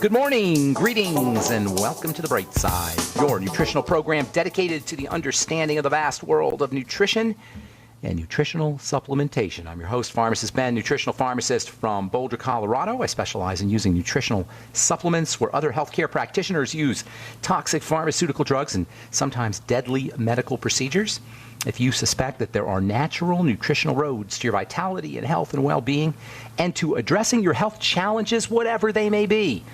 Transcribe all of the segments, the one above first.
Good morning, greetings, and welcome to The Bright Side, your nutritional program dedicated to the understanding of the vast world of nutrition and nutritional supplementation. I'm your host, Pharmacist Ben, nutritional pharmacist from Boulder, Colorado. I specialize in using nutritional supplements where other healthcare practitioners use toxic pharmaceutical drugs and sometimes deadly medical procedures. If you suspect that there are natural nutritional roads to your vitality and health and well-being and to addressing your health challenges, whatever they may be,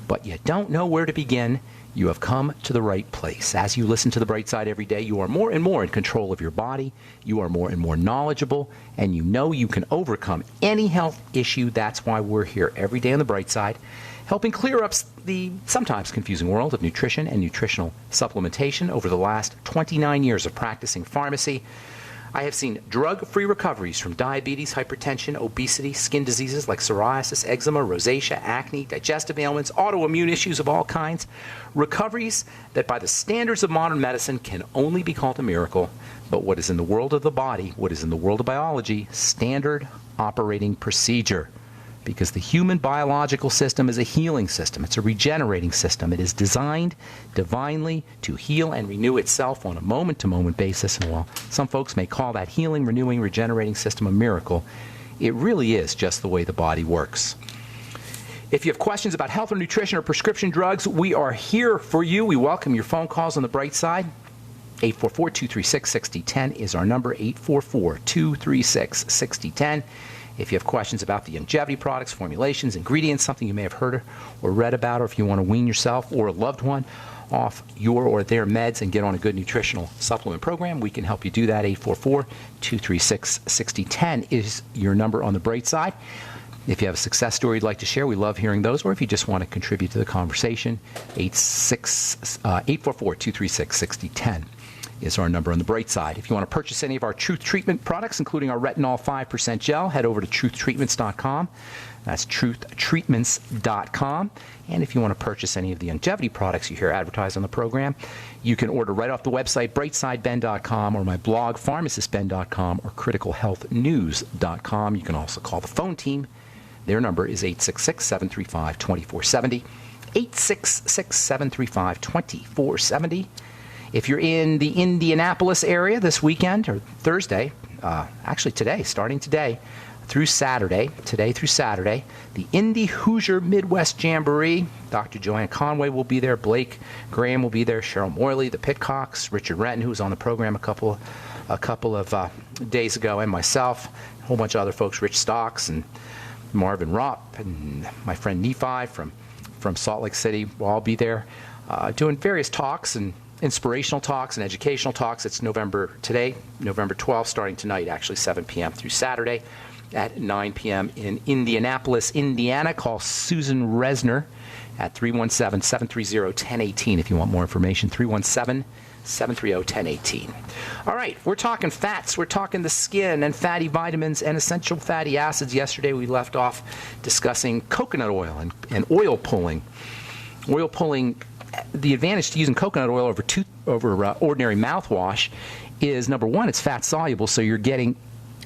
but you don't know where to begin, you have come to the right place. As you listen to The Bright Side every day, you are more and more in control of your body, you are more and more knowledgeable, and you know you can overcome any health issue. That's why we're here every day on The Bright Side, helping clear up the sometimes confusing world of nutrition and nutritional supplementation. Over the last 29 years of practicing pharmacy, I have seen drug-free recoveries from diabetes, hypertension, obesity, skin diseases like psoriasis, eczema, rosacea, acne, digestive ailments, autoimmune issues of all kinds. Recoveries that by the standards of modern medicine can only be called a miracle. But what is in the world of the body, what is in the world of biology, standard operating procedure. Because the human biological system is a healing system. It's a regenerating system. It is designed divinely to heal and renew itself on a moment-to-moment basis. And while some folks may call that healing, renewing, regenerating system a miracle, it really is just the way the body works. If you have questions about health or nutrition or prescription drugs, we are here for you. We welcome your phone calls on The Bright Side. 844-236-6010 is our number, 844-236-6010. If you have questions about the longevity products, formulations, ingredients, something you may have heard or read about, or if you want to wean yourself or a loved one off your or their meds and get on a good nutritional supplement program, we can help you do that. 844-236-6010 is your number on The Bright Side. If you have a success story you'd like to share, we love hearing those. Or if you just want to contribute to the conversation, 844-236-6010. is our number on The Bright Side. If you want to purchase any of our Truth Treatment products, including our Retinol 5% gel, head over to truthtreatments.com. That's truthtreatments.com. And if you want to purchase any of the longevity products you hear advertised on the program, you can order right off the website, brightsideben.com, or my blog, pharmacistben.com, or criticalhealthnews.com. You can also call the phone team. Their number is 866-735-2470, 866-735-2470. If you're in the Indianapolis area this weekend, or Thursday, actually today, starting today through Saturday, the Indy Hoosier Midwest Jamboree. Dr. Joanne Conway will be there. Blake Graham will be there. Cheryl Morley, the Pitcocks, Richard Renton, who was on the program a couple of days ago, and myself, a whole bunch of other folks, Rich Stocks and Marvin Rupp, and my friend Nephi from Salt Lake City will all be there doing various talks and inspirational talks and educational talks. It's November 12th, starting tonight, actually 7 p.m. through Saturday at 9 p.m. in Indianapolis, Indiana. Call Susan Resner at 317-730-1018 if you want more information, 317-730-1018. All right, we're talking fats. We're talking the skin and fatty vitamins and essential fatty acids. Yesterday we left off discussing coconut oil and oil pulling. Oil pulling. The advantage to using coconut oil over ordinary mouthwash is, number one, it's fat soluble, so you're getting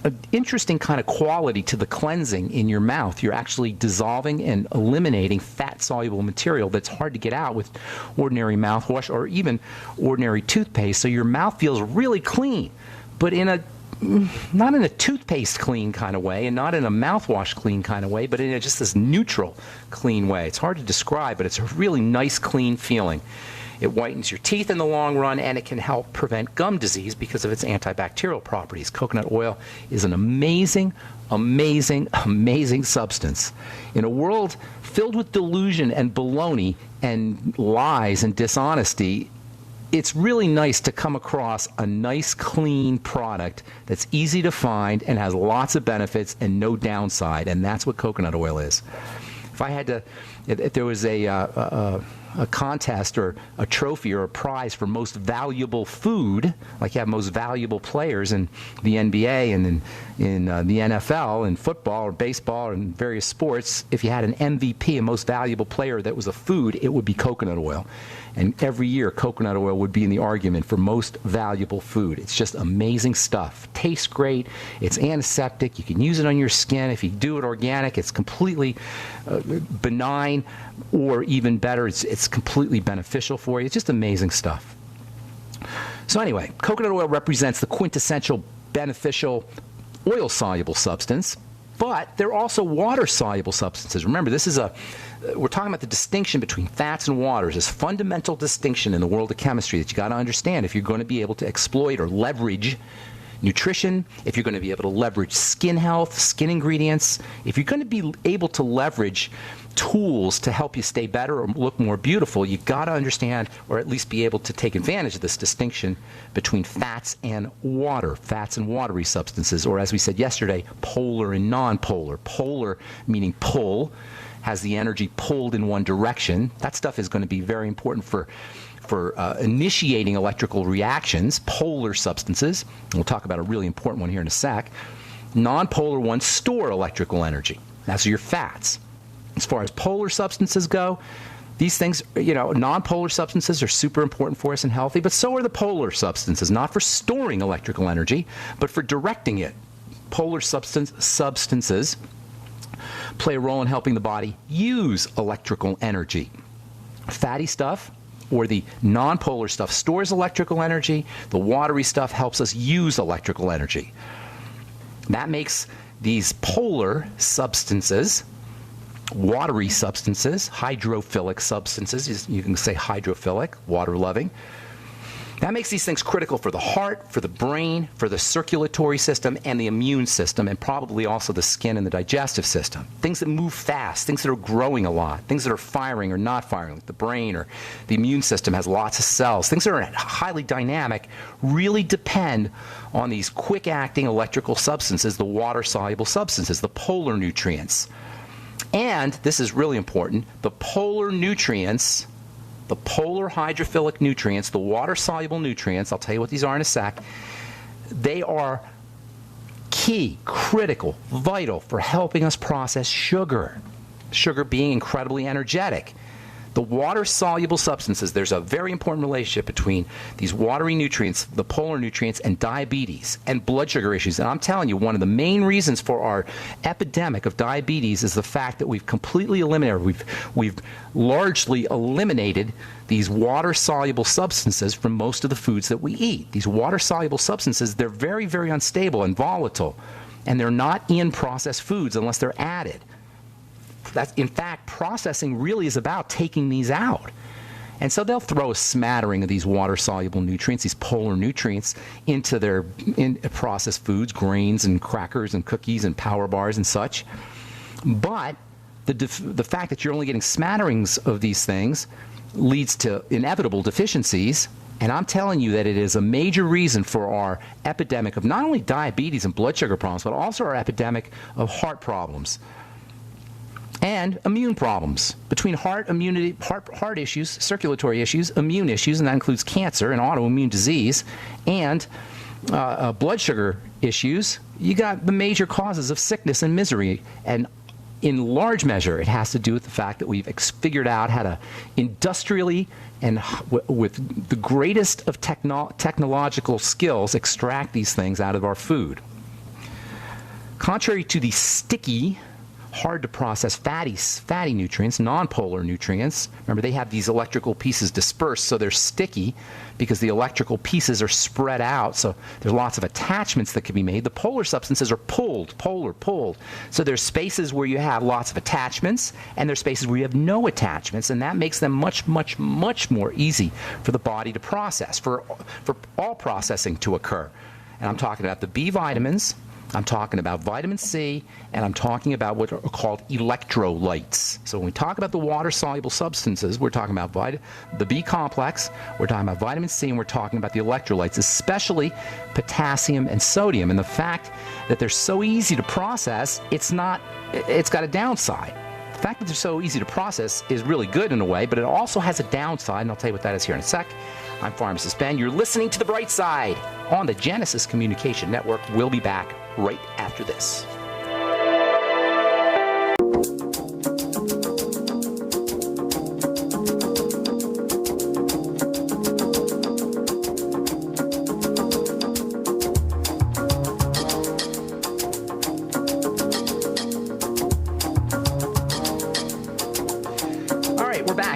an interesting kind of quality to the cleansing in your mouth. You're actually dissolving and eliminating fat soluble material that's hard to get out with ordinary mouthwash or even ordinary toothpaste, so your mouth feels really clean, but not in a toothpaste clean kind of way and not in a mouthwash clean kind of way, but in just this neutral clean way. It's hard to describe, but it's a really nice clean feeling. It whitens your teeth in the long run, and it can help prevent gum disease because of its antibacterial properties. Coconut oil is an amazing, amazing, amazing substance. In a world filled with delusion and baloney and lies and dishonesty, it's really nice to come across a nice, clean product that's easy to find and has lots of benefits and no downside, and that's what coconut oil is. If there was a a contest or a trophy or a prize for most valuable food, like you have most valuable players in the NBA and in the NFL and football or baseball and various sports, if you had an MVP, a most valuable player that was a food, it would be coconut oil. And every year, coconut oil would be in the argument for most valuable food. It's just amazing stuff. Tastes great. It's antiseptic. You can use it on your skin. If you do it organic, it's completely benign, or even better, it's completely beneficial for you. It's just amazing stuff. So anyway, coconut oil represents the quintessential beneficial oil-soluble substance, but they're also water-soluble substances. Remember, we're talking about the distinction between fats and waters, this fundamental distinction in the world of chemistry that you got to understand if you're going to be able to exploit or leverage nutrition, if you're going to be able to leverage skin health, skin ingredients, if you're going to be able to leverage tools to help you stay better or look more beautiful, you've got to understand, or at least be able to take advantage of this distinction between fats and water, fats and watery substances, or as we said yesterday, polar and non-polar. Polar meaning pull, has the energy pulled in one direction. That stuff is going to be very important for initiating electrical reactions, polar substances. We'll talk about a really important one here in a sec. Non-polar ones store electrical energy. That's your fats. As far as polar substances go, these things, non-polar substances are super important for us and healthy, but so are the polar substances, not for storing electrical energy, but for directing it. Polar substances play a role in helping the body use electrical energy. Fatty stuff, or the non-polar stuff, stores electrical energy. The watery stuff helps us use electrical energy. That makes these polar substances watery substances, hydrophilic substances. You can say hydrophilic, water-loving. That makes these things critical for the heart, for the brain, for the circulatory system, and the immune system, and probably also the skin and the digestive system. Things that move fast, things that are growing a lot, things that are firing or not firing, like the brain or the immune system has lots of cells. Things that are highly dynamic really depend on these quick-acting electrical substances, the water-soluble substances, the polar nutrients. And, this is really important, the polar nutrients, the polar hydrophilic nutrients, the water-soluble nutrients, I'll tell you what these are in a sec, they are key, critical, vital for helping us process sugar. Sugar being incredibly energetic. The water-soluble substances, there's a very important relationship between these watery nutrients, the polar nutrients, and diabetes and blood sugar issues. And I'm telling you, one of the main reasons for our epidemic of diabetes is the fact that we've completely eliminated, we've largely eliminated these water-soluble substances from most of the foods that we eat. These water-soluble substances, they're very, very unstable and volatile, and they're not in processed foods unless they're added. In fact, processing really is about taking these out. And so they'll throw a smattering of these water-soluble nutrients, these polar nutrients, into their processed foods, grains and crackers and cookies and power bars and such. But the fact that you're only getting smatterings of these things leads to inevitable deficiencies. And I'm telling you that it is a major reason for our epidemic of not only diabetes and blood sugar problems, but also our epidemic of heart problems. And immune problems. Between heart issues, circulatory issues, immune issues, and that includes cancer and autoimmune disease, and blood sugar issues, you got the major causes of sickness and misery. And in large measure, it has to do with the fact that we've figured out how to industrially and with the greatest of technological skills extract these things out of our food. Contrary to the sticky, hard to process fatty nutrients, non-polar nutrients. Remember, they have these electrical pieces dispersed, so they're sticky because the electrical pieces are spread out, so there's lots of attachments that can be made. The polar substances are pulled. So there's spaces where you have lots of attachments, and there's spaces where you have no attachments, and that makes them much, much, much more easy for the body to process, for all processing to occur. And I'm talking about the B vitamins, I'm talking about vitamin C, and I'm talking about what are called electrolytes. So when we talk about the water-soluble substances, we're talking about the B complex, we're talking about vitamin C, and we're talking about the electrolytes, especially potassium and sodium. And the fact that they're so easy to process, it's got a downside. The fact that they're so easy to process is really good in a way, but it also has a downside, and I'll tell you what that is here in a sec. I'm Pharmacist Ben. You're listening to The Bright Side on the Genesis Communication Network. We'll be back right after this.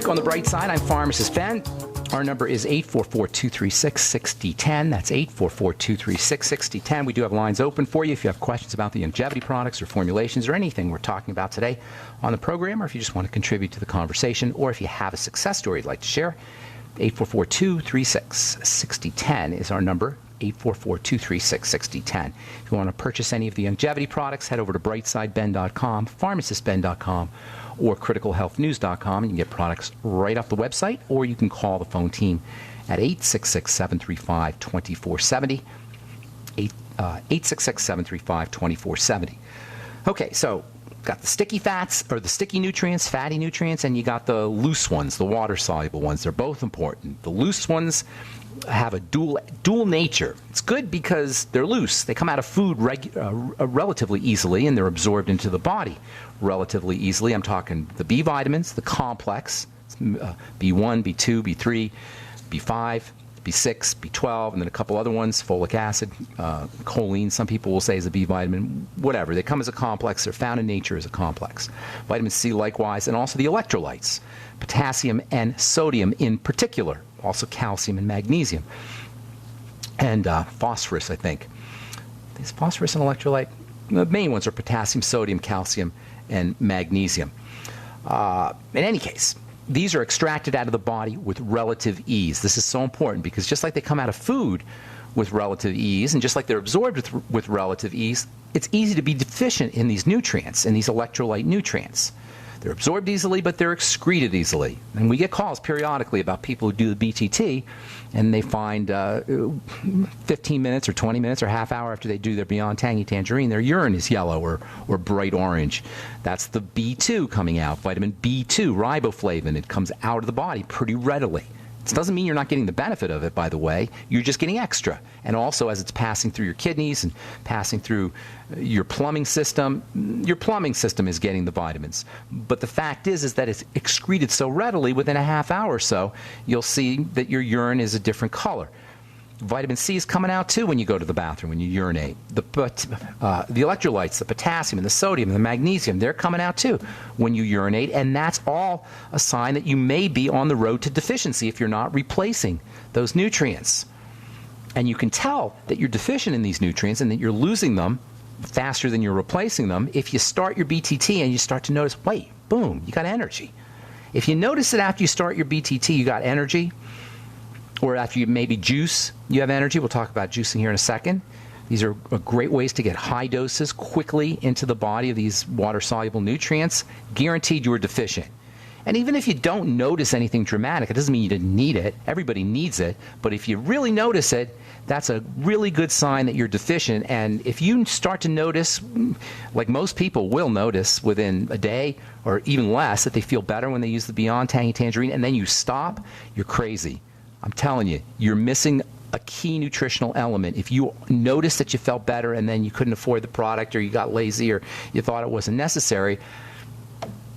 On the bright side, I'm Pharmacist Ben. Our number is 844-236-6010. That's 844-236-6010. We do have lines open for you if you have questions about the longevity products or formulations or anything we're talking about today on the program, or if you just want to contribute to the conversation, or if you have a success story you'd like to share. 844-236-6010 is our number. 844-236-6010. If you want to purchase any of the longevity products, head over to brightsideben.com, pharmacistben.com, or criticalhealthnews.com, and you can get products right off the website, or you can call the phone team at 866-735-2470, 866-735-2470. Okay, so got the sticky fats, or the sticky nutrients, fatty nutrients, and you got the loose ones, the water-soluble ones. They're both important. The loose ones have a dual nature. It's good because they're loose. They come out of food relatively easily, and they're absorbed into the body relatively easily. I'm talking the B vitamins, the complex, B1, B2, B3, B5, B6, B12, and then a couple other ones, folic acid, choline, some people will say is a B vitamin, whatever. They come as a complex. They're found in nature as a complex. Vitamin C likewise, and also the electrolytes, potassium and sodium in particular, also calcium and magnesium, and phosphorus, I think. Is phosphorus an electrolyte? The main ones are potassium, sodium, calcium, and magnesium. In any case, these are extracted out of the body with relative ease. This is so important because just like they come out of food with relative ease, and just like they're absorbed with relative ease, it's easy to be deficient in these nutrients, in these electrolyte nutrients. They're absorbed easily, but they're excreted easily. And we get calls periodically about people who do the BTT, and they find 15 minutes or 20 minutes or half hour after they do their Beyond Tangy Tangerine, their urine is yellow or bright orange. That's the B2 coming out, vitamin B2, riboflavin. It comes out of the body pretty readily. It doesn't mean you're not getting the benefit of it, by the way. You're just getting extra. And also, as it's passing through your kidneys and passing through your plumbing system is getting the vitamins. But the fact is that it's excreted so readily within a half hour or so, you'll see that your urine is a different color. Vitamin C is coming out, too, when you go to the bathroom, when you urinate. The electrolytes, the potassium and the sodium and the magnesium, they're coming out, too, when you urinate. And that's all a sign that you may be on the road to deficiency if you're not replacing those nutrients. And you can tell that you're deficient in these nutrients and that you're losing them faster than you're replacing them if you start your BTT and you start to notice, wait, boom, you got energy. If you notice that after you start your BTT, you got energy, or after you maybe juice, you have energy. We'll talk about juicing here in a second. These are great ways to get high doses quickly into the body of these water-soluble nutrients. Guaranteed you are deficient. And even if you don't notice anything dramatic, it doesn't mean you didn't need it. Everybody needs it. But if you really notice it, that's a really good sign that you're deficient. And if you start to notice, like most people will notice within a day or even less, that they feel better when they use the Beyond Tangy Tangerine, and then you stop, you're crazy. I'm telling you, you're missing a key nutritional element. If you noticed that you felt better and then you couldn't afford the product, or you got lazy, or you thought it wasn't necessary,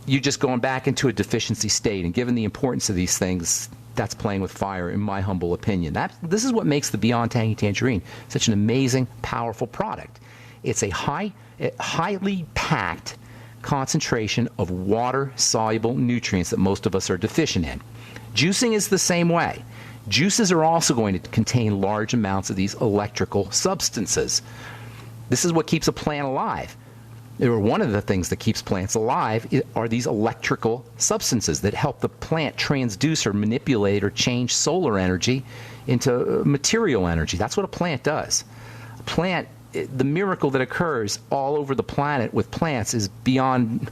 you're just going back into a deficiency state. And given the importance of these things, that's playing with fire, in my humble opinion. This is what makes the Beyond Tangy Tangerine such an amazing, powerful product. It's a highly packed concentration of water-soluble nutrients that most of us are deficient in. Juicing is the same way. Juices are also going to contain large amounts of these electrical substances. This is what keeps a plant alive. Or one of the things that keeps plants alive are these electrical substances that help the plant transduce or manipulate or change solar energy into material energy. That's what a plant does. A plant, the miracle that occurs all over the planet with plants is beyond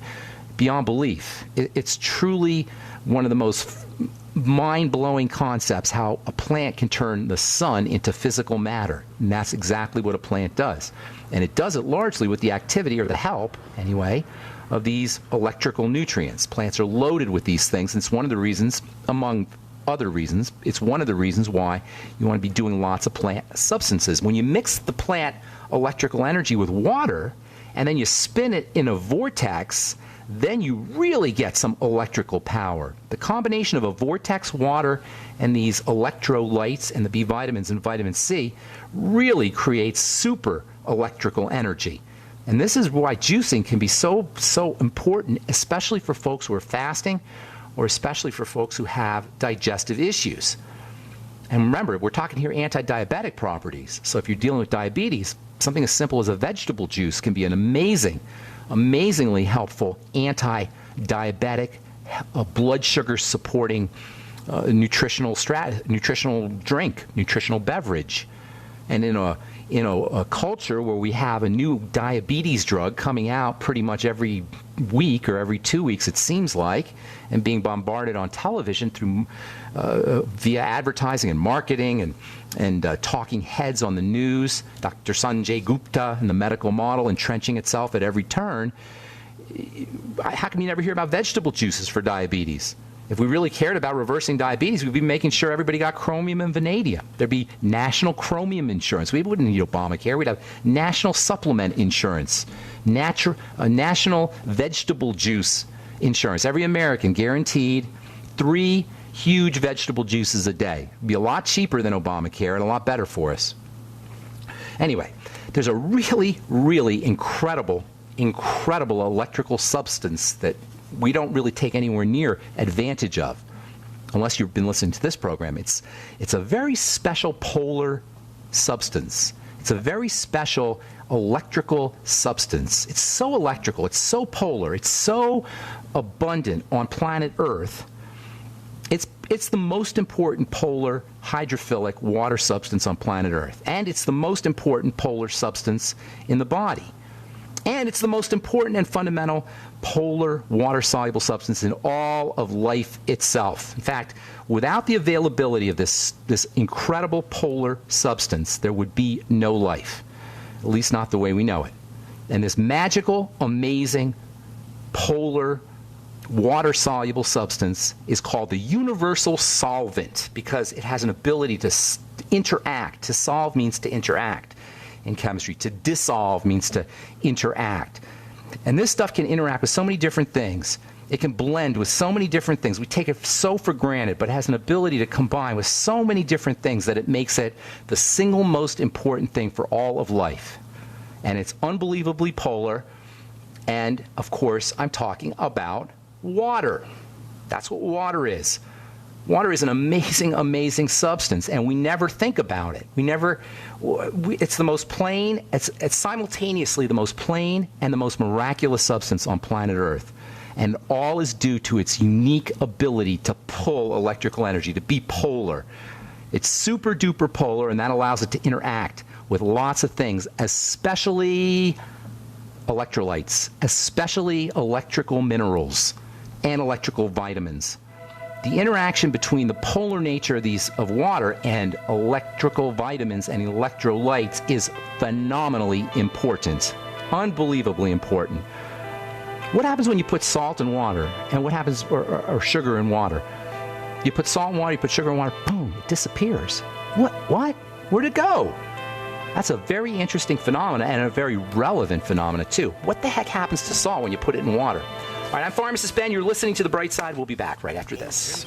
belief. It's truly one of the most mind-blowing concepts, how a plant can turn the sun into physical matter. And that's exactly what a plant does. And it does it largely with the activity, or the help, anyway, of these electrical nutrients. Plants are loaded with these things, and it's one of the reasons, among other reasons, it's one of the reasons why you want to be doing lots of plant substances. When you mix the plant electrical energy with water, and then you spin it in a vortex, then you really get some electrical power. The combination of a vortex, water, and these electrolytes and the B vitamins and vitamin C really creates super electrical energy. And this is why juicing can be so important, especially for folks who are fasting, or especially for folks who have digestive issues. And remember, we're talking here anti-diabetic properties. So if you're dealing with diabetes, something as simple as a vegetable juice can be an amazingly helpful anti-diabetic, blood sugar supporting nutritional drink, nutritional beverage. And in a culture where we have a new diabetes drug coming out pretty much every week or every 2 weeks, it seems like, and being bombarded on television through via advertising and marketing and talking heads on the news, Dr. Sanjay Gupta and the medical model entrenching itself at every turn, how come you never hear about vegetable juices for diabetes? If we really cared about reversing diabetes, we'd be making sure everybody got chromium and vanadium. There'd be national chromium insurance. We wouldn't need Obamacare. We'd have national supplement insurance, national vegetable juice insurance. Every American guaranteed 3 huge vegetable juices a day. It'd be a lot cheaper than Obamacare and a lot better for us. Anyway, there's a really incredible electrical substance that we don't really take anywhere near advantage of, unless you've been listening to this program. It's a very special polar substance. It's a very special electrical substance. It's so electrical, it's so polar, it's so abundant on planet Earth. It's the most important polar hydrophilic water substance on planet Earth, and it's the most important polar substance in the body. And it's the most important and fundamental polar water-soluble substance in all of life itself. In fact, without the availability of this incredible polar substance, there would be no life, at least not the way we know it. And this magical, amazing, polar, water-soluble substance is called the universal solvent because it has an ability to interact. To solve means to interact. In chemistry, to dissolve means to interact. And this stuff can interact with so many different things. It can blend with so many different things. We take it so for granted, but it has an ability to combine with so many different things that it makes it the single most important thing for all of life. And it's unbelievably polar. And, of course, I'm talking about water. That's what water is. Water is an amazing substance, and we never think about it. It's the most plain, it's simultaneously the most plain and the most miraculous substance on planet Earth. And all is due to its unique ability to pull electrical energy, to be polar. It's super duper polar, and that allows it to interact with lots of things, especially electrolytes, especially electrical minerals and electrical vitamins. The interaction between the polar nature of water and electrical vitamins and electrolytes is phenomenally important, unbelievably important. What happens when you put salt in water, and what happens, or sugar in water? You put salt in water, you put sugar in water, boom, it disappears. What? Where'd it go? That's a very interesting phenomenon and a very relevant phenomenon too. What the heck happens to salt when you put it in water? All right, I'm Pharmacist Ben. You're listening to The Bright Side. We'll be back right after this.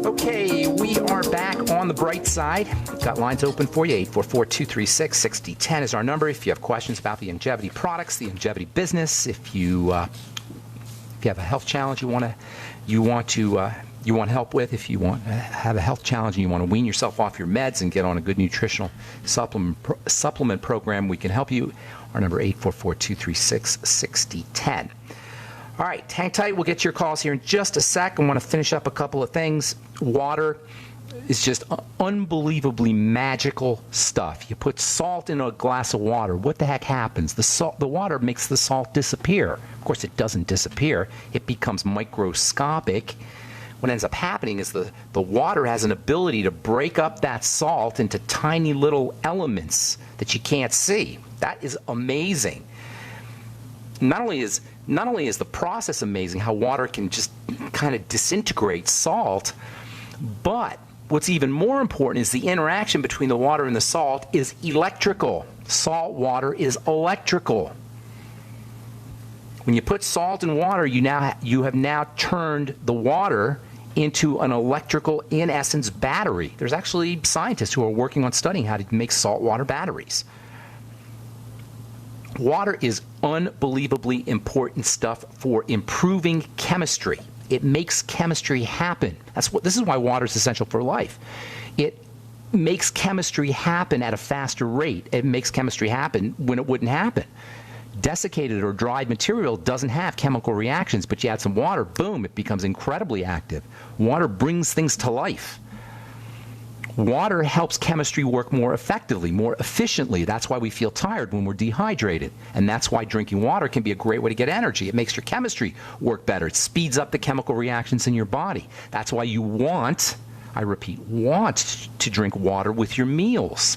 Okay, we are back on The Bright Side. We've got lines open for you. 844-236-6010 is our number. If you have questions about the longevity products, the longevity business, if you have a health challenge you want help with, if you have a health challenge and you want to wean yourself off your meds and get on a good nutritional supplement program, we can help you. Our number 844-236-6010. All right, hang tight. We'll get to your calls here in just a sec. I want to finish up a couple of things. Water is just unbelievably magical stuff. You put salt in a glass of water. What the heck happens? The water makes the salt disappear. Of course, it doesn't disappear. It becomes microscopic, what ends up happening is the water has an ability to break up that salt into tiny little elements that you can't see. That is amazing. Not only is the process amazing, how water can just kind of disintegrate salt, but what's even more important is the interaction between the water and the salt is electrical. Salt water is electrical. When you put salt in water, you have now turned the water into an electrical, in essence, battery. There's actually scientists who are working on studying how to make saltwater batteries. Water is unbelievably important stuff for improving chemistry. It makes chemistry happen. This is why water is essential for life. It makes chemistry happen at a faster rate. It makes chemistry happen when it wouldn't happen. Desiccated or dried material doesn't have chemical reactions, but you add some water, boom, it becomes incredibly active. Water brings things to life. Water helps chemistry work more effectively, more efficiently. That's why we feel tired when we're dehydrated. And that's why drinking water can be a great way to get energy. It makes your chemistry work better. It speeds up the chemical reactions in your body. That's why you want, I repeat, want to drink water with your meals.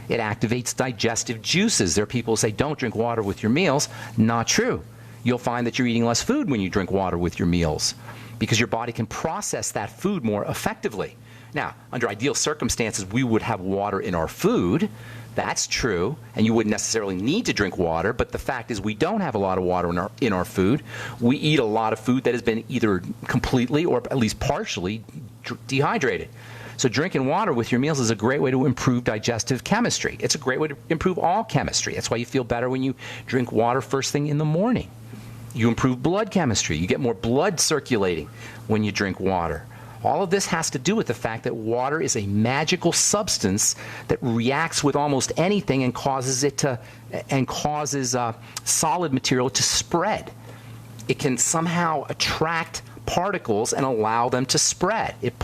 It activates digestive juices. There are people who say, don't drink water with your meals. Not true. You'll find that you're eating less food when you drink water with your meals because your body can process that food more effectively. Now, under ideal circumstances, we would have water in our food. That's true, and you wouldn't necessarily need to drink water, but the fact is we don't have a lot of water in our food. We eat a lot of food that has been either completely or at least partially dehydrated. So drinking water with your meals is a great way to improve digestive chemistry. It's a great way to improve all chemistry. That's why you feel better when you drink water first thing in the morning. You improve blood chemistry. You get more blood circulating when you drink water. All of this has to do with the fact that water is a magical substance that reacts with almost anything and causes solid material to spread. It can somehow attract particles and allow them to spread. It's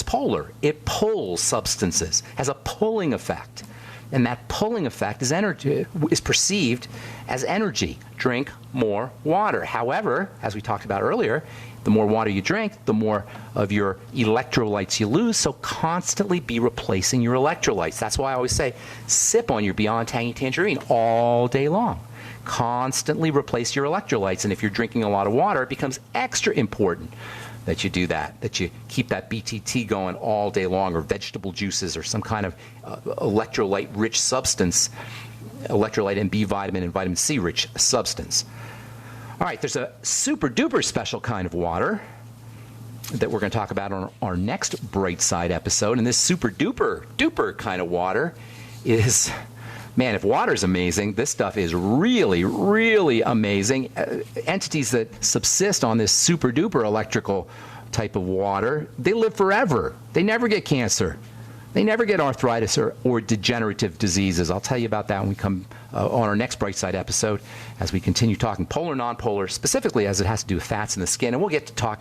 polar. It pulls substances, has a pulling effect. And that pulling effect is perceived as energy. Drink more water. However, as we talked about earlier, the more water you drink, the more of your electrolytes you lose, so constantly be replacing your electrolytes. That's why I always say, sip on your Beyond Tangy Tangerine all day long. Constantly replace your electrolytes, and if you're drinking a lot of water, it becomes extra important that you do that you keep that BTT going all day long, or vegetable juices, or some kind of electrolyte-rich substance, electrolyte and B vitamin and vitamin C-rich substance. All right, there's a super-duper special kind of water that we're going to talk about on our next Bright Side episode, and this super-duper kind of water is... Man, if water's amazing, this stuff is really, really amazing. Entities that subsist on this super-duper electrical type of water, they live forever. They never get cancer. They never get arthritis or degenerative diseases. I'll tell you about that when we come on our next Bright Side episode as we continue talking polar, non-polar, specifically as it has to do with fats in the skin. And we'll get to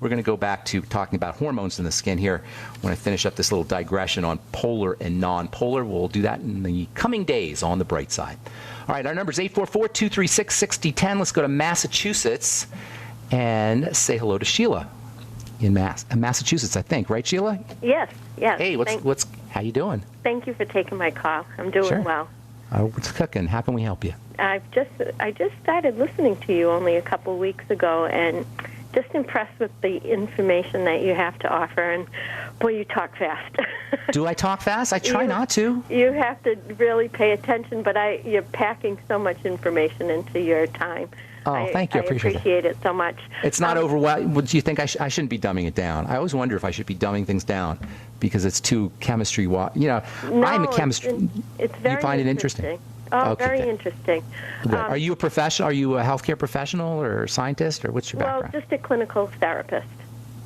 we're going to go back to talking about hormones in the skin here when I finish up this little digression on polar and non-polar. We'll do that in the coming days on the Bright Side. All right, our number is 844-236-6010. Let's go to Massachusetts and say hello to Sheila. In Massachusetts, I think, right, Sheila? Yes. Hey, how you doing? Thank you for taking my call. I'm doing well. What's cooking? How can we help you? I just started listening to you only a couple of weeks ago, and just impressed with the information that you have to offer. And boy, you talk fast. Do I talk fast? I try not to. You have to really pay attention, but you're packing so much information into your time. Oh, thank you. I appreciate it so much. It's not overwhelming. Do you think I shouldn't be dumbing it down? I always wonder if I should be dumbing things down because it's too chemistry. No, I'm a chemistry. It's very You find it interesting? Oh, okay, very interesting. Are you a professional? Are you a healthcare professional or scientist, or what's your background? Well, just a clinical therapist.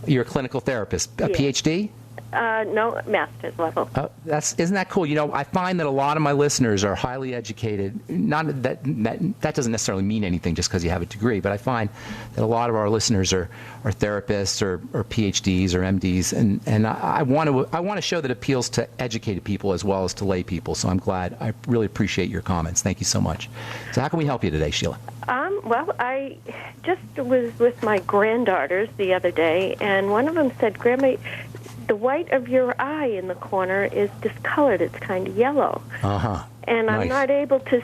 You're a clinical therapist. A PhD? No, master's level. Isn't that cool? I find that a lot of my listeners are highly educated. Not that doesn't necessarily mean anything just because you have a degree, but I find that a lot of our listeners are therapists or PhDs or MDs, and I want to show that it appeals to educated people as well as to lay people. So I'm glad. I really appreciate your comments. Thank you so much. So how can we help you today, Sheila? Well, I just was with my granddaughters the other day, and one of them said, Grandma, the white of your eye in the corner is discolored. It's kind of yellow. Uh-huh. And Nice. I'm not able to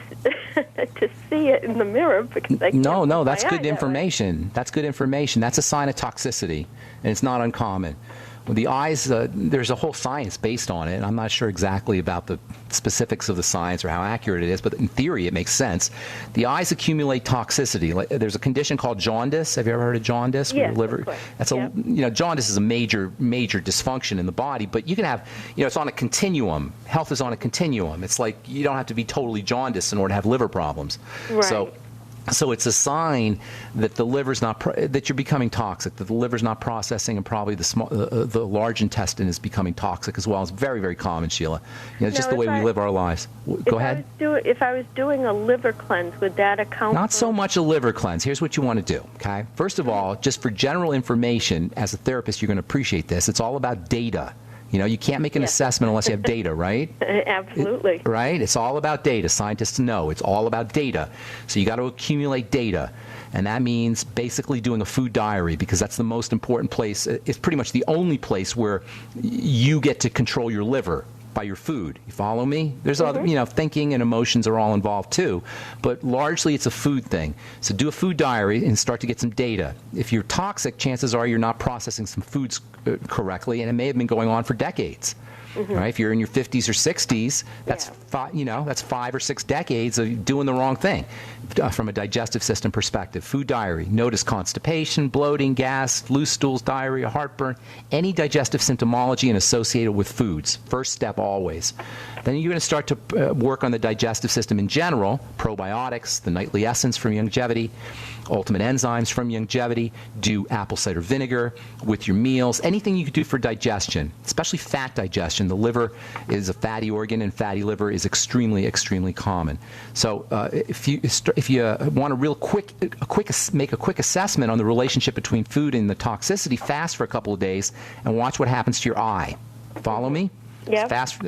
to see it in the mirror because I can't No, put that's my eye good that way. information. That's good information. That's a sign of toxicity, and it's not uncommon. Well, the eyes, there's a whole science based on it, and I'm not sure exactly about the specifics of the science or how accurate it is, but in theory it makes sense. The eyes accumulate toxicity. There's a condition called jaundice. Have you ever heard of jaundice? Yes, Where of course. That's Yep. jaundice is a major dysfunction in the body, but you can have, it's on a continuum. Health is on a continuum. It's like you don't have to be totally jaundiced in order to have liver problems. Right. So it's a sign that the liver's not that you're becoming toxic, that the liver's not processing, and probably the large intestine is becoming toxic as well. It's very, very common, Sheila. It's just Now, the way if we I- live our lives. Go ahead. If I was doing a liver cleanse, would that account Not for... so much a liver cleanse. Here's what you want to do, okay? First of all, just for general information, as a therapist, you're going to appreciate this. It's all about data. You can't make an Yes. assessment unless you have data, right? Absolutely. Right? It's all about data. Scientists know it's all about data. So you got to accumulate data. And that means basically doing a food diary, because that's the most important place. It's pretty much the only place where you get to control your liver by your food. You follow me? There's other, thinking and emotions are all involved too, but largely it's a food thing. So do a food diary and start to get some data. If you're toxic, chances are you're not processing some foods correctly, and it may have been going on for decades. Right? If you're in your 50s or 60s, that's that's 5 or 6 decades of doing the wrong thing from a digestive system perspective. Food diary. Notice constipation, bloating, gas, loose stools, diarrhea, heartburn, any digestive symptomology and associated with foods. First step always. Then you're going to start to work on the digestive system in general, probiotics, the nightly essence from Youngevity, ultimate enzymes from Youngevity, do apple cider vinegar with your meals, anything you can do for digestion, especially fat digestion. The liver is a fatty organ, and fatty liver is extremely, extremely common. So if you want to make a quick assessment on the relationship between food and the toxicity, fast for a couple of days and watch what happens to your eye. Follow me? Yep. Fast.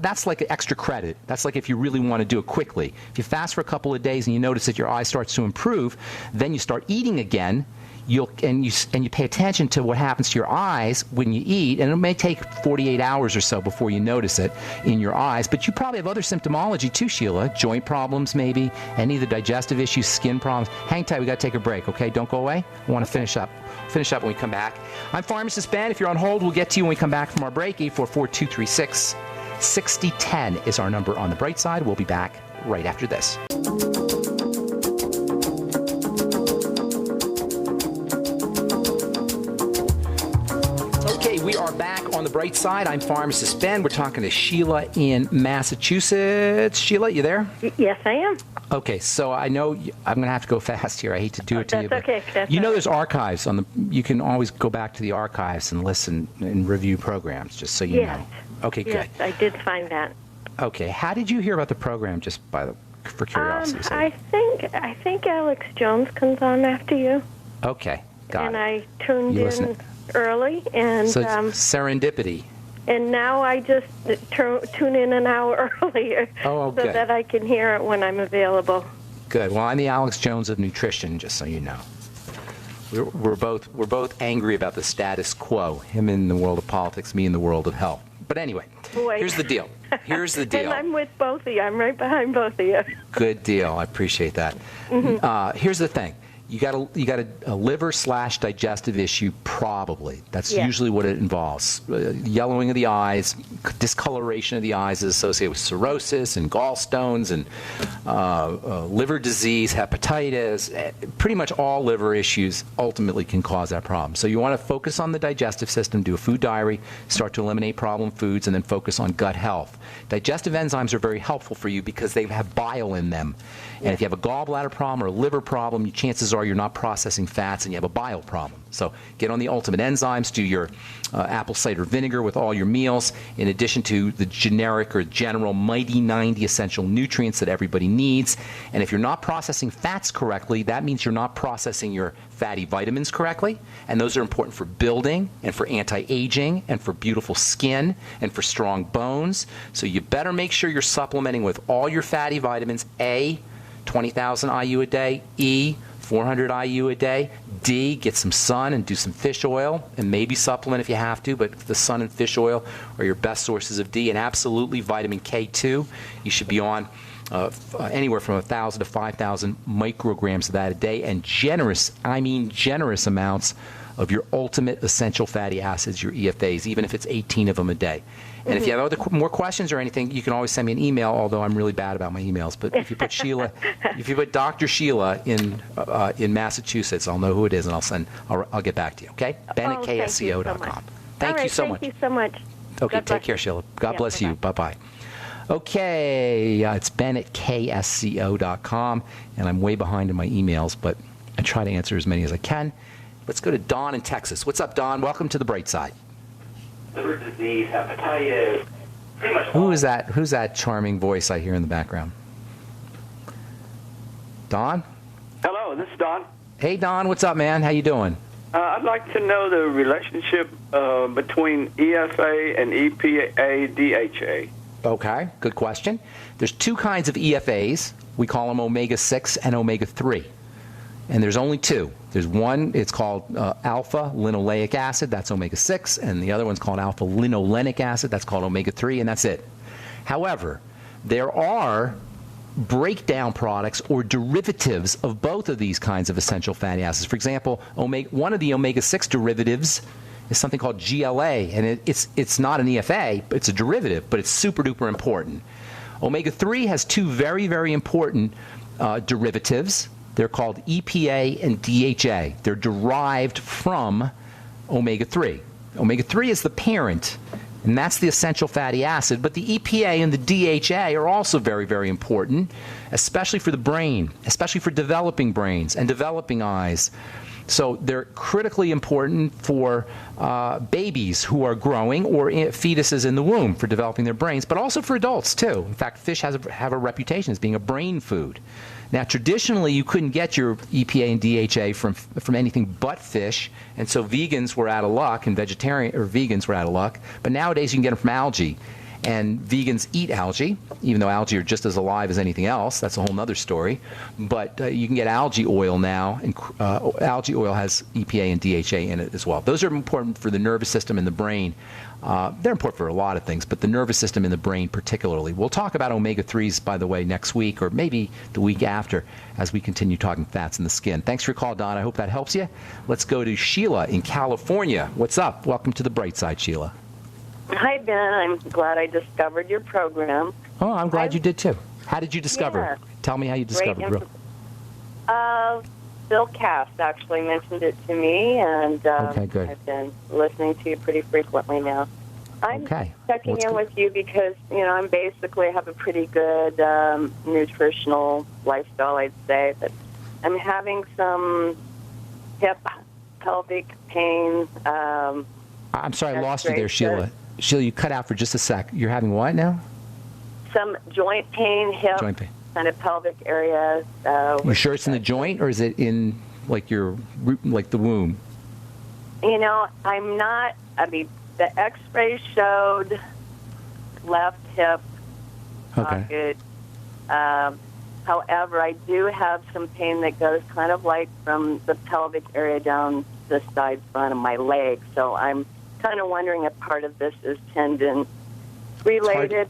That's like extra credit. That's like if you really want to do it quickly. If you fast for a couple of days and you notice that your eye starts to improve, then you start eating again. You pay attention to what happens to your eyes when you eat, and it may take 48 hours or so before you notice it in your eyes. But you probably have other symptomology too, Sheila. Joint problems, maybe, any of the digestive issues, skin problems. Hang tight. We got to take a break. Okay, don't go away. I want to finish up when we come back. I'm Pharmacist Ben. If you're on hold, we'll get to you when we come back from our break. 844-236-6010 is our number on the bright side. We'll be back right after this. Okay, we are back on the bright side. I'm Pharmacist Ben. We're talking to Sheila in Massachusetts. Sheila, you there? Yes, I am. Okay, so I know I'm going to have to go fast here. I hate to do it to you. That's But okay. That's you know all right. there's archives on the. You can always go back to the archives and listen and review programs, just so you Yes. know. Okay, Yes, good. I did find that. Okay, how did you hear about the program? Just for curiosity's sake. I think Alex Jones comes on after you, Okay, got and it. I tuned You in listen- early, and So serendipity. and now I just tune in an hour earlier Oh, so good. that I can hear it when I'm available. Good. Well, I'm the Alex Jones of nutrition, just so you know. We're both angry about the status quo. Him in the world of politics, me in the world of health. But anyway, Boy. here's the deal. Here's the deal. And I'm with both of you. I'm right behind both of you. Good deal. I appreciate that. Here's the thing. You got a liver/digestive issue, probably. That's Yeah. usually what it involves. Yellowing of the eyes, discoloration of the eyes is associated with cirrhosis and gallstones and liver disease, hepatitis. Pretty much all liver issues ultimately can cause that problem. So you want to focus on the digestive system, do a food diary, start to eliminate problem foods, and then focus on gut health. Digestive enzymes are very helpful for you because they have bile in them. And if you have a gallbladder problem or a liver problem, chances are you're not processing fats and you have a bile problem. So get on the ultimate enzymes, do your apple cider vinegar with all your meals, in addition to the generic or general Mighty 90 essential nutrients that everybody needs. And if you're not processing fats correctly, that means you're not processing your fatty vitamins correctly. And those are important for building and for anti-aging and for beautiful skin and for strong bones. So you better make sure you're supplementing with all your fatty vitamins, A, 20,000 IU a day. E, 400 IU a day. D, get some sun and do some fish oil, and maybe supplement if you have to, but the sun and fish oil are your best sources of D. And absolutely vitamin K2. You should be on anywhere from 1,000 to 5,000 micrograms of that a day, and generous, I mean generous amounts of your ultimate essential fatty acids, your EFAs, even if it's 18 of them a day. And if you have more questions or anything, you can always send me an email, although I'm really bad about my emails. But if you put Sheila, if you put Dr. Sheila in Massachusetts, I'll know who it is, and I'll get back to you, okay? Ben at ksco.com. Thank you so much. Thank you so much. Okay, take care, Sheila. God bless you. Bye-bye. Okay, it's Ben at ksco.com, and I'm way behind in my emails, but I try to answer as many as I can. Let's go to Don in Texas. What's up, Don? Welcome to the Bright Side. Liver disease, hepatitis, pretty much. Who's that charming voice I hear in the background? Don? Hello, this is Don. Hey, Don. What's up, man? How you doing? I'd like to know the relationship between EFA and EPA-DHA. Okay, good question. There's two kinds of EFAs. We call them omega-6 and omega-3. And there's only two. There's one, it's called alpha-linoleic acid, that's omega-6, and the other one's called alpha-linolenic acid, that's called omega-3, and that's it. However, there are breakdown products or derivatives of both of these kinds of essential fatty acids. For example, one of the omega-6 derivatives is something called GLA, and it's not an EFA, it's a derivative, but it's super-duper important. Omega-3 has two very, very important derivatives. They're called EPA and DHA. They're derived from omega-3. Omega-3 is the parent, and that's the essential fatty acid. But the EPA and the DHA are also very, very important, especially for the brain, especially for developing brains and developing eyes. So they're critically important for babies who are growing or fetuses in the womb for developing their brains, but also for adults, too. In fact, fish have a reputation as being a brain food. Now, traditionally, you couldn't get your EPA and DHA from anything but fish, and so vegans were out of luck, and vegans were out of luck. But nowadays, you can get them from algae, and vegans eat algae, even though algae are just as alive as anything else. That's a whole other story. But you can get algae oil now, and algae oil has EPA and DHA in it as well. Those are important for the nervous system and the brain. They're important for a lot of things, but the nervous system and the brain particularly. We'll talk about omega-3s, by the way, next week or maybe the week after as we continue talking fats in the skin. Thanks for your call, Don. I hope that helps you. Let's go to Sheila in California. What's up? Welcome to the Bright Side, Sheila. Hi, Ben. I'm glad I discovered your program. Oh, I'm glad you did, too. How did you discover? Yeah. Tell me how you discovered. Bill Cass actually mentioned it to me, and okay, good. I've been listening to you pretty frequently now. I'm checking in with you because, I'm basically have a pretty good nutritional lifestyle, I'd say. But I'm having some hip, pelvic pain. I'm sorry, I lost you there, Sheila. Sheila, you cut out for just a sec. You're having what now? Some joint pain, hip, kind of pelvic area. You sure it's in the joint, or is it in like the womb? I'm not. I mean, the X-ray showed left hip pocket. However, I do have some pain that goes kind of like from the pelvic area down the side front of my leg. So I'm kind of wondering if part of this is tendon related.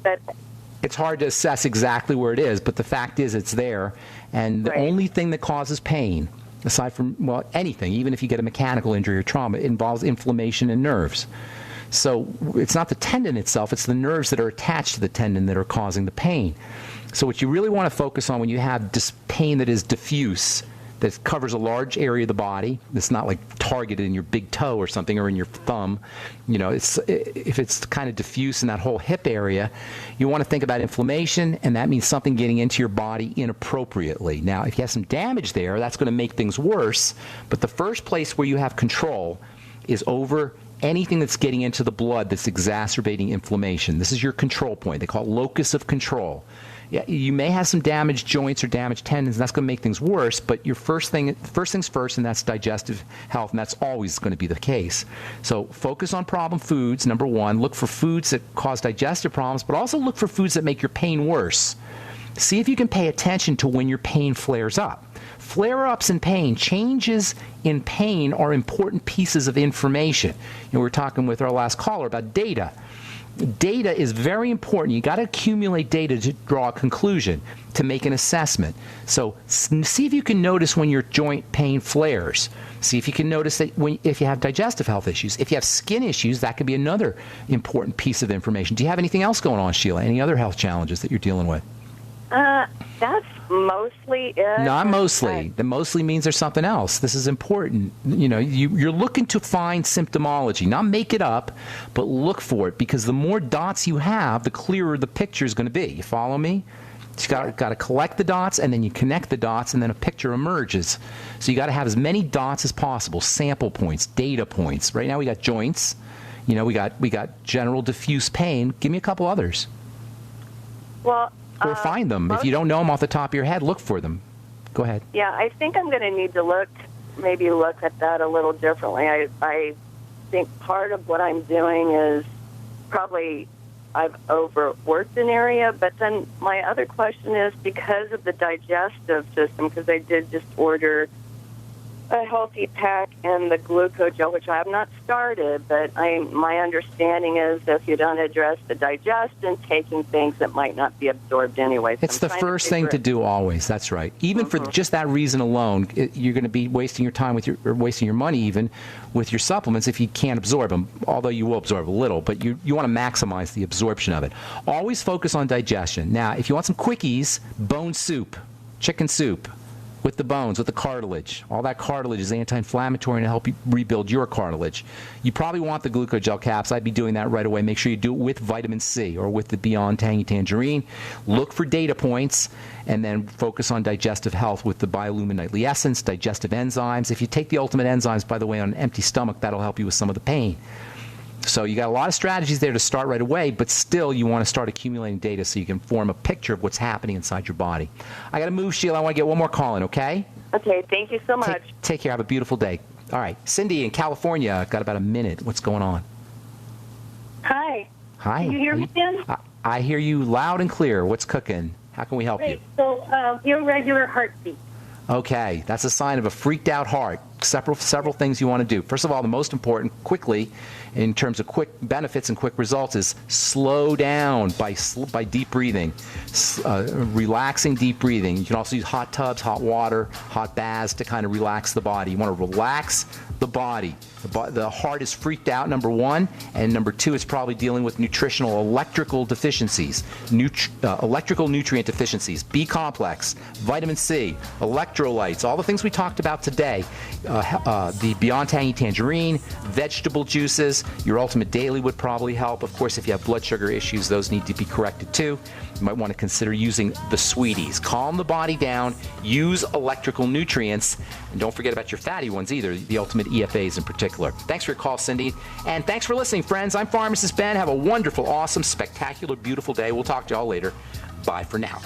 It's hard to assess exactly where it is, but the fact is it's there. And the only thing that causes pain, aside from, anything, even if you get a mechanical injury or trauma, it involves inflammation in nerves. So it's not the tendon itself, it's the nerves that are attached to the tendon that are causing the pain. So what you really want to focus on when you have this pain that is diffuse, that covers a large area of the body, it's not like targeted in your big toe or something or in your thumb, if it's kind of diffuse in that whole hip area, you want to think about inflammation, and that means something getting into your body inappropriately. Now, if you have some damage there, that's going to make things worse, but the first place where you have control is over anything that's getting into the blood that's exacerbating inflammation. This is your control point. They call it locus of control. Yeah, you may have some damaged joints or damaged tendons, and that's going to make things worse, but your first things first, and that's digestive health, and that's always going to be the case. So focus on problem foods, number one. Look for foods that cause digestive problems, but also look for foods that make your pain worse. See if you can pay attention to when your pain flares up. Flare-ups in pain, changes in pain are important pieces of information. We were talking with our last caller about data. Data is very important. You got to accumulate data to draw a conclusion, to make an assessment. So see if you can notice when your joint pain flares. See if you can notice that if you have digestive health issues. If you have skin issues, that could be another important piece of information. Do you have anything else going on, Sheila? Any other health challenges that you're dealing with? That's mostly it. Not mostly. The mostly means there's something else. This is important. You're looking to find symptomology, not make it up, but look for it, because the more dots you have, the clearer the picture is going to be. You follow me? You got to collect the dots, and then you connect the dots, and then a picture emerges. So you got to have as many dots as possible, sample points, data points. Right now we got joints. We got general diffuse pain. Give me a couple others. Well. Or find them. If you don't know them off the top of your head, look for them. Go ahead. Yeah, I think I'm going to need to look at that a little differently. I think part of what I'm doing is probably I've overworked an area, but then my other question is because of the digestive system, because I did just order a healthy pack and the glucogel, which I have not started, but my understanding is if you don't address the digestion, taking things that might not be absorbed anyway. So it's the first thing to do always. That's right. Even for just that reason alone, you're going to be wasting your time or wasting your money even with your supplements if you can't absorb them, although you will absorb a little, but you want to maximize the absorption of it. Always focus on digestion. Now, if you want some quickies, bone soup, chicken soup, with the bones, with the cartilage. All that cartilage is anti-inflammatory and to help you rebuild your cartilage. You probably want the glucogel caps. I'd be doing that right away. Make sure you do it with vitamin C or with the Beyond Tangy Tangerine. Look for data points and then focus on digestive health with the Biolumin Nightly Essence, digestive enzymes. If you take the Ultimate Enzymes, by the way, on an empty stomach, that'll help you with some of the pain. So you got a lot of strategies there to start right away, but still you want to start accumulating data so you can form a picture of what's happening inside your body. I got to move, Sheila. I want to get one more call in, okay? Okay, thank you so much. Take care. Have a beautiful day. All right. Cindy in California, got about a minute. What's going on? Hi. Hi. Can you hear me, Ben? I hear you loud and clear. What's cooking? How can we help you? So, irregular heartbeat. Okay, that's a sign of a freaked out heart. Several things you want to do. First of all, the most important, quickly, in terms of quick benefits and quick results, is slow down by deep breathing, relaxing deep breathing. You can also use hot tubs, hot water, hot baths to kind of relax the body. You want to relax the body. The heart is freaked out, number one, and number two, it's probably dealing with nutritional electrical deficiencies, electrical nutrient deficiencies, B complex, vitamin C, electrolytes, all the things we talked about today. The Beyond Tangy Tangerine, vegetable juices, your Ultimate Daily would probably help. Of course, if you have blood sugar issues, those need to be corrected too. You might want to consider using the Sweeties. Calm the body down, use electrical nutrients, and don't forget about your fatty ones either, the Ultimate EFAs in particular. Thanks for your call, Cindy, and thanks for listening, friends. I'm Pharmacist Ben. Have a wonderful, awesome, spectacular, beautiful day. We'll talk to y'all later. Bye for now.